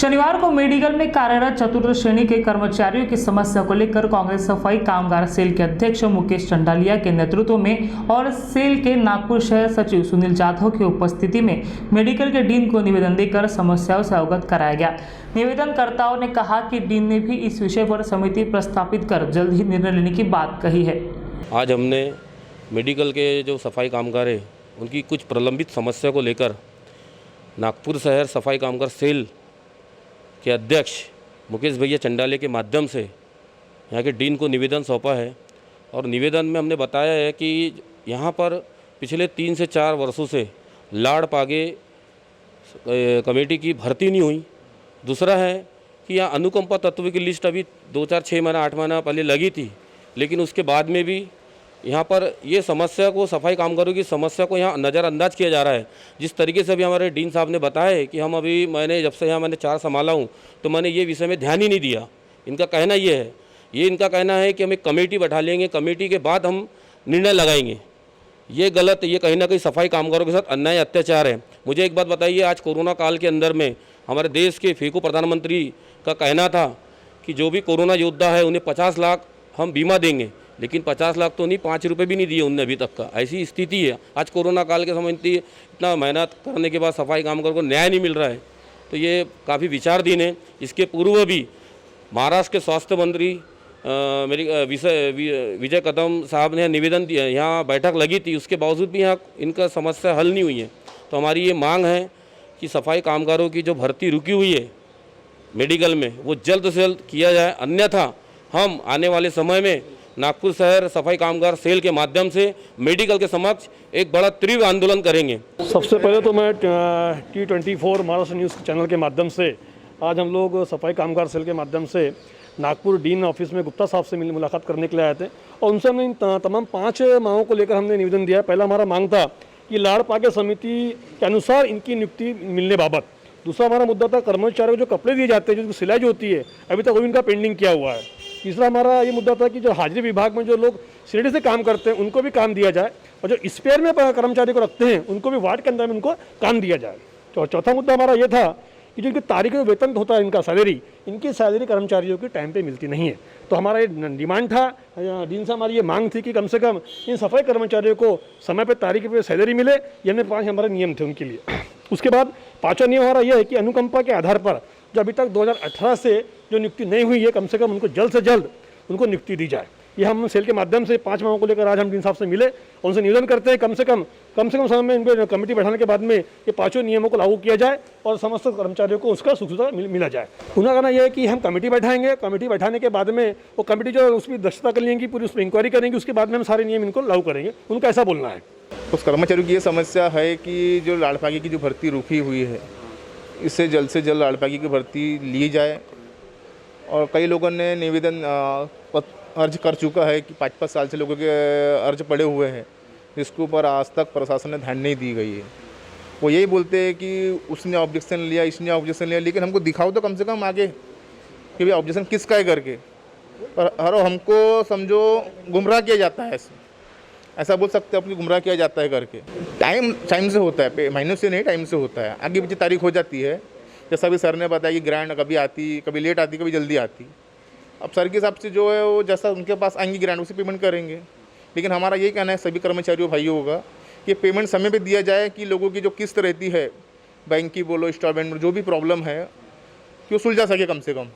शनिवार को मेडिकल में कार्यरत चतुर्थ श्रेणी के कर्मचारियों की समस्या को लेकर कांग्रेस सफाई कामगार सेल के अध्यक्ष मुकेश चंडालिया के नेतृत्व में और सेल के नागपुर शहर सचिव सुनील जाधव की उपस्थिति में मेडिकल के डीन को निवेदन देकर समस्याओं से अवगत कराया गया। निवेदनकर्ताओं ने कहा कि डीन ने भी इस विषय पर समिति प्रस्तापित कर जल्द ही निर्णय लेने की बात कही है। आज हमने मेडिकल के जो सफाई कामगार हैं उनकी कुछ प्रलंबित समस्या को लेकर नागपुर शहर सफाई कामगार सेल के अध्यक्ष मुकेश भैया चंडाले के माध्यम से यहाँ के डीन को निवेदन सौंपा है। और निवेदन में हमने बताया है कि यहाँ पर पिछले 3 से 4 वर्षों से लाड़ पागे कमेटी की भर्ती नहीं हुई। दूसरा है कि यहाँ अनुकंपा तत्व की लिस्ट अभी 2-4-6 महीना 8 महीना पहले लगी थी, लेकिन उसके बाद में भी यहाँ पर ये समस्या को, सफाई कामगारों की समस्या को यहाँ नज़रअंदाज किया जा रहा है। जिस तरीके से अभी हमारे डीन साहब ने बताया है कि मैंने जब से यहाँ मैंने 4 संभाला हूँ तो मैंने ये विषय में ध्यान ही नहीं दिया। इनका कहना ये है, इनका कहना है कि हम एक कमेटी बैठा लेंगे, कमेटी के बाद हम निर्णय लगाएंगे। ये गलत, ये कहीं ना कहीं सफाई कामगारों के साथ अन्याय अत्याचार है। मुझे एक बात बताइए, आज कोरोना काल के अंदर में हमारे देश के फेको प्रधानमंत्री का कहना था कि जो भी कोरोना योद्धा है उन्हें 50 लाख हम बीमा देंगे, लेकिन 50 लाख तो नहीं, 5 रुपये भी नहीं दिए उनने अभी तक का। ऐसी स्थिति है आज कोरोना काल के समय। इतना मेहनत करने के बाद सफाई कामगारों को न्याय नहीं मिल रहा है, तो ये काफ़ी विचारधीन है। इसके पूर्व भी महाराष्ट्र के स्वास्थ्य मंत्री विजय कदम साहब ने निवेदन दिया, यहाँ बैठक लगी थी, उसके बावजूद भी यहाँ इनका समस्या हल नहीं हुई है। तो हमारी ये मांग है कि सफाई कामगारों की जो भर्ती रुकी हुई है मेडिकल में वो जल्द से जल्द किया जाए, अन्यथा हम आने वाले समय में नागपुर शहर सफाई कामगार सेल के माध्यम से मेडिकल के समक्ष एक बड़ा तीव्र आंदोलन करेंगे। सबसे पहले तो मैं T24 महाराष्ट्र न्यूज़ चैनल के माध्यम से आज हम लोग सफाई कामगार सेल के माध्यम से नागपुर डीन ऑफिस में गुप्ता साहब से मुलाकात करने के लिए आए थे और उनसे हमने तमाम 5 मांगों को लेकर हमने निवेदन दिया है। पहला हमारा मांग था कि लाड़ पागे समिति के अनुसार इनकी नियुक्ति मिलने बाबत। दूसरा हमारा मुद्दा था कर्मचारियों को जो कपड़े दिए जाते हैं, जो सिलाई जो होती है, अभी तक वो इनका पेंडिंग किया हुआ है। तीसरा हमारा ये मुद्दा था कि जो हाजिरी विभाग में जो लोग सीढ़ी से काम करते हैं उनको भी काम दिया जाए, और जो स्पेयर में कर्मचारी को रखते हैं उनको भी वार्ड के अंदर में उनको काम दिया जाए। तो चौथा मुद्दा हमारा ये था कि जो इनकी तारीख में वेतन होता है, इनका सैलरी, इनकी सैलरी कर्मचारियों की टाइम पे मिलती नहीं है। तो हमारा ये डिमांड था, डीन से हमारी ये मांग थी कि कम से कम इन सफाई कर्मचारियों को समय पे तारीख पे सैलरी मिले। ये 5 हमारे नियम थे उनके लिए। उसके बाद 5वां नियम हमारा यह है कि अनुकंपा के आधार पर जो अभी तक 2018 से जो नियुक्ति नहीं हुई है, कम से कम उनको जल्द से जल्द उनको नियुक्ति दी जाए। ये हम सेल के माध्यम से 5 मांगों को लेकर आज हम डीन साहब से मिले, उनसे निवेदन करते हैं कम से कम समय में इनको कमेटी बैठाने के बाद में ये 5 नियमों को लागू किया जाए और समस्त कर्मचारियों को उसका सुख सुविधा मिला जाए। उनका कहना यह है कि हम कमेटी बैठाएंगे, कमेटी बैठाने के बाद में वो कमेटी जो उसकी दक्षता कर लेंगी, पूरी उस पर इंक्वायरी करेंगे, उसके बाद में हम सारे नियम इनको लागू करेंगे। उनका ऐसा बोलना है। उस कर्मचारियों की ये समस्या है कि जो लाड़ पागे की जो भर्ती रुकी हुई है, इससे जल्द से जल्द लाड़ पागे की भर्ती ली जाए। और कई लोगों ने निवेदन अर्ज कर चुका है कि 5-5 साल से लोगों के अर्ज पड़े हुए हैं, जिसके ऊपर आज तक प्रशासन ने ध्यान नहीं दी गई है। वो यही बोलते हैं कि उसने ऑब्जेक्शन लिया, इसने ऑब्जेक्शन लिया, लेकिन हमको दिखाओ तो कम से कम आगे कि भाई ऑब्जेक्शन किसका है करके। और हमको समझो गुमराह किया जाता है, ऐसा बोल सकते हैं, अपनी गुमराह किया जाता है करके। टाइम से होता है, महीनों से नहीं, टाइम से होता है। आगे पीछे तारीख हो जाती है, जैसा भी सर ने बताया कि ग्रांट कभी आती, कभी लेट आती, कभी जल्दी आती। अब सर के हिसाब से जो है वो जैसा उनके पास आएंगी ग्रांट उसे पेमेंट करेंगे। लेकिन हमारा यही कहना है सभी कर्मचारियों भाइयों होगा कि पेमेंट समय पे दिया जाए, कि लोगों की जो किस्त रहती है बैंक की बोलो, इंस्टॉलमेंट में जो भी प्रॉब्लम है कि वो सुलझा सके कम से कम।